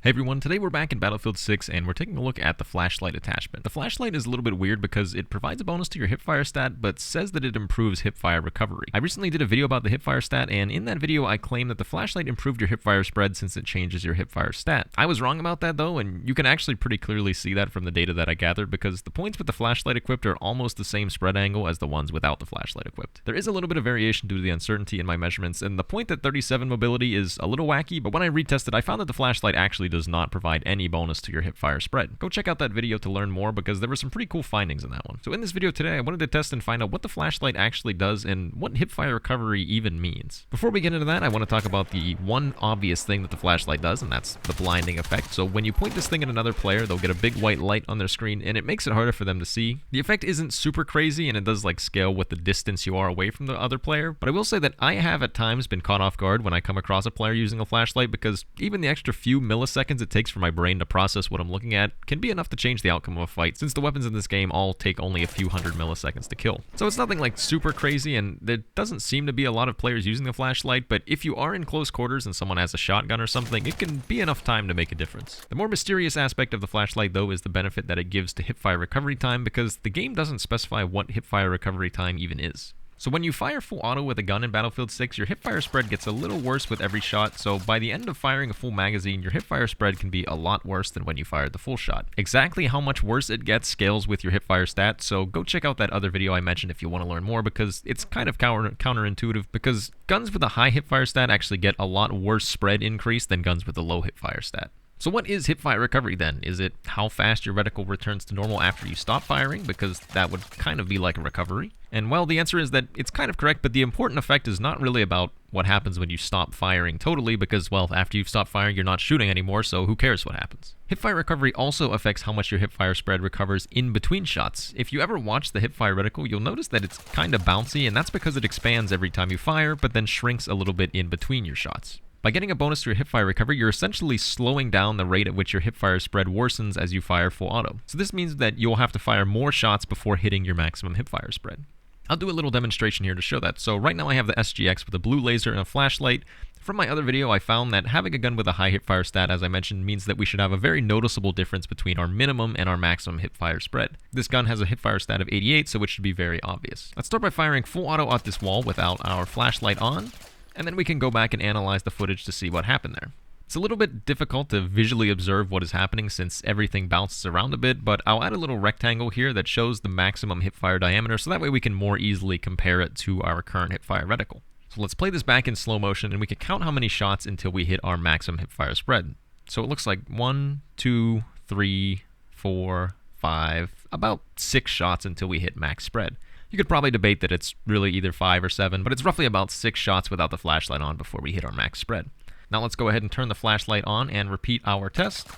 Hey everyone, today we're back in Battlefield 6 and we're taking a look at the flashlight attachment. The flashlight is a little bit weird because it provides a bonus to your hipfire stat but says that it improves hipfire recovery. I recently did a video about the hipfire stat and in that video I claimed that the flashlight improved your hipfire spread since it changes your hipfire stat. I was wrong about that though, and you can actually pretty clearly see that from the data that I gathered because the points with the flashlight equipped are almost the same spread angle as the ones without the flashlight equipped. There is a little bit of variation due to the uncertainty in my measurements, and the point at 37 mobility is a little wacky, but when I retested I found that the flashlight actually does not provide any bonus to your hipfire spread. Go check out that video to learn more because there were some pretty cool findings in that one. So in this video today, I wanted to test and find out what the flashlight actually does and what hipfire recovery even means. Before we get into that, I want to talk about the one obvious thing that the flashlight does, and that's the blinding effect. So when you point this thing at another player, they'll get a big white light on their screen and it makes it harder for them to see. The effect isn't super crazy and it does like scale with the distance you are away from the other player, but I will say that I have at times been caught off guard when I come across a player using a flashlight because even the extra few milliseconds it takes for my brain to process what I'm looking at can be enough to change the outcome of a fight, since the weapons in this game all take only a few hundred milliseconds to kill. So it's nothing like super crazy, and there doesn't seem to be a lot of players using the flashlight, but if you are in close quarters and someone has a shotgun or something, it can be enough time to make a difference. The more mysterious aspect of the flashlight though is the benefit that it gives to hipfire recovery time, because the game doesn't specify what hipfire recovery time even is. So when you fire full auto with a gun in Battlefield 6, your hipfire spread gets a little worse with every shot, so by the end of firing a full magazine, your hipfire spread can be a lot worse than when you fired the full shot. Exactly how much worse it gets scales with your hipfire stat, so go check out that other video I mentioned if you want to learn more, because it's kind of counterintuitive, because guns with a high hipfire stat actually get a lot worse spread increase than guns with a low hipfire stat. So what is hipfire recovery then? Is it how fast your reticle returns to normal after you stop firing? Because that would kind of be like a recovery. And well, the answer is that it's kind of correct, but the important effect is not really about what happens when you stop firing totally, because, well, after you've stopped firing, you're not shooting anymore, so who cares what happens? Hipfire recovery also affects how much your hipfire spread recovers in between shots. If you ever watch the hipfire reticle, you'll notice that it's kind of bouncy, and that's because it expands every time you fire, but then shrinks a little bit in between your shots. By getting a bonus to your hipfire recovery, you're essentially slowing down the rate at which your hipfire spread worsens as you fire full auto. So this means that you'll have to fire more shots before hitting your maximum hipfire spread. I'll do a little demonstration here to show that. So right now I have the SGX with a blue laser and a flashlight. From my other video, I found that having a gun with a high hipfire stat, as I mentioned, means that we should have a very noticeable difference between our minimum and our maximum hipfire spread. This gun has a hipfire stat of 88, so it should be very obvious. Let's start by firing full auto at this wall without our flashlight on, and then we can go back and analyze the footage to see what happened there. It's a little bit difficult to visually observe what is happening since everything bounces around a bit, but I'll add a little rectangle here that shows the maximum hipfire diameter, so that way we can more easily compare it to our current hipfire reticle. So let's play this back in slow motion and we can count how many shots until we hit our maximum hipfire spread. So it looks like 1, 2, 3, 4, 5, about 6 shots until we hit max spread. You could probably debate that it's really either 5 or 7, but it's roughly about 6 shots without the flashlight on before we hit our max spread. Now let's go ahead and turn the flashlight on and repeat our test.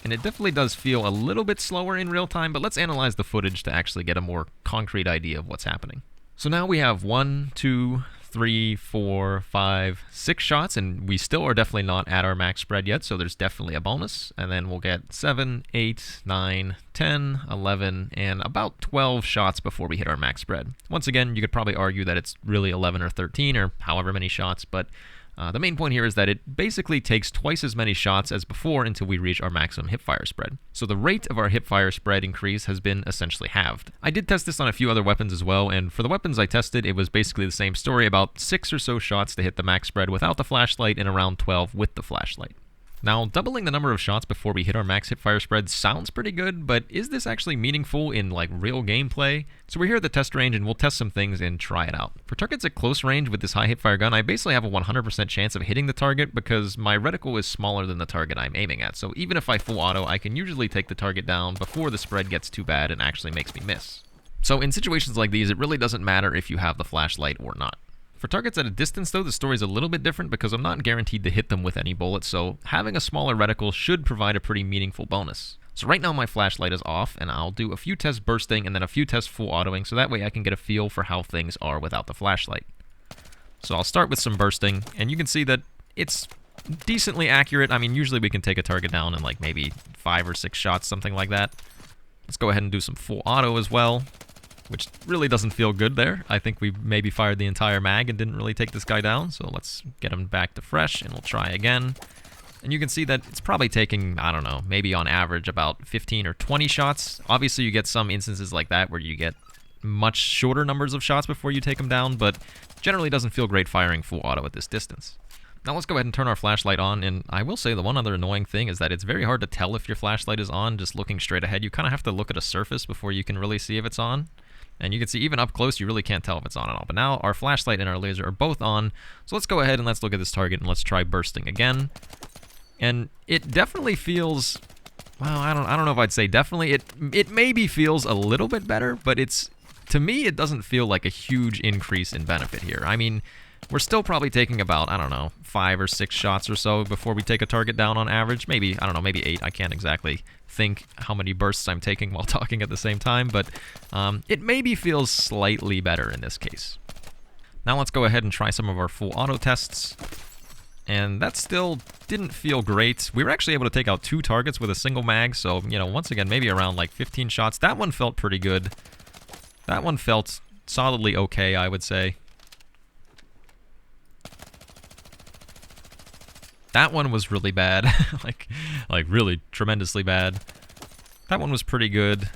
And it definitely does feel a little bit slower in real time, but let's analyze the footage to actually get a more concrete idea of what's happening. So now we have 1, 2, 3, 4, 5, 6 shots, and we still are definitely not at our max spread yet, so there's definitely a bonus. And then we'll get 7, 8, 9, 10, 11, and about 12 shots before we hit our max spread. Once again, you could probably argue that it's really 11 or 13 or however many shots, but the main point here is that it basically takes twice as many shots as before until we reach our maximum hipfire spread. So the rate of our hipfire spread increase has been essentially halved. I did test this on a few other weapons as well, and for the weapons I tested, it was basically the same story, about 6 or so shots to hit the max spread without the flashlight and around 12 with the flashlight. Now, doubling the number of shots before we hit our max hipfire spread sounds pretty good, but is this actually meaningful in like real gameplay? So we're here at the test range and we'll test some things and try it out. For targets at close range with this high hipfire gun, I basically have a 100% chance of hitting the target because my reticle is smaller than the target I'm aiming at. So even if I full auto, I can usually take the target down before the spread gets too bad and actually makes me miss. So in situations like these, it really doesn't matter if you have the flashlight or not. For targets at a distance, though, the story's a little bit different because I'm not guaranteed to hit them with any bullets, so having a smaller reticle should provide a pretty meaningful bonus. So right now my flashlight is off, and I'll do a few tests bursting and then a few tests full autoing, so that way I can get a feel for how things are without the flashlight. So I'll start with some bursting, and you can see that it's decently accurate. I mean, usually we can take a target down in like maybe 5 or 6 shots, something like that. Let's go ahead and do some full auto as well, which really doesn't feel good there. I think we maybe fired the entire mag and didn't really take this guy down, so let's get him back to fresh, and we'll try again. And you can see that it's probably taking, I don't know, maybe on average about 15 or 20 shots. Obviously, you get some instances like that where you get much shorter numbers of shots before you take them down, but generally doesn't feel great firing full auto at this distance. Now let's go ahead and turn our flashlight on, and I will say the one other annoying thing is that it's very hard to tell if your flashlight is on just looking straight ahead. You kind of have to look at a surface before you can really see if it's on. And you can see even up close, you really can't tell if it's on at all. But now our flashlight and our laser are both on, so let's go ahead and let's look at this target and let's try bursting again. And it definitely feels, well, I don't know if I'd say definitely. It maybe feels a little bit better, but to me, it doesn't feel like a huge increase in benefit here. I mean, we're still probably taking about, I don't know, 5 or 6 shots or so before we take a target down on average. Maybe, I don't know, maybe 8. I can't exactly think how many bursts I'm taking while talking at the same time, but it maybe feels slightly better in this case. Now let's go ahead and try some of our full auto tests. And that still didn't feel great. We were actually able to take out 2 targets with a single mag, so, you know, once again, maybe around like 15 shots. That one felt pretty good. That one felt solidly okay, I would say. That one was really bad. like really tremendously bad. That one was pretty good.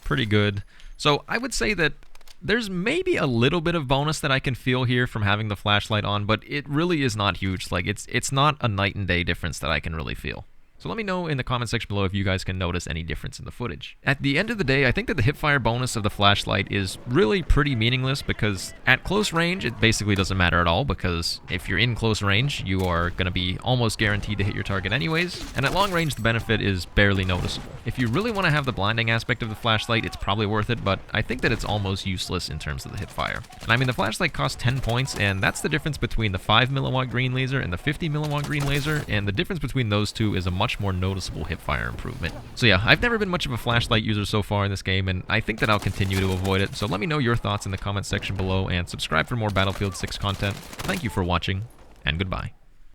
Pretty good. So I would say that there's maybe a little bit of bonus that I can feel here from having the flashlight on, but it really is not huge. Like, it's not a night and day difference that I can really feel. So let me know in the comment section below if you guys can notice any difference in the footage. At the end of the day, I think that the hipfire bonus of the flashlight is really pretty meaningless because at close range, it basically doesn't matter at all because if you're in close range, you are going to be almost guaranteed to hit your target anyways. And at long range, the benefit is barely noticeable. If you really want to have the blinding aspect of the flashlight, it's probably worth it, but I think that it's almost useless in terms of the hipfire. And I mean, the flashlight costs 10 points, and that's the difference between the 5 milliwatt green laser and the 50 milliwatt green laser, and the difference between those two is a much more noticeable hipfire improvement. So yeah, I've never been much of a flashlight user so far in this game, and I think that I'll continue to avoid it, so let me know your thoughts in the comment section below, and subscribe for more Battlefield 6 content. Thank you for watching, and goodbye.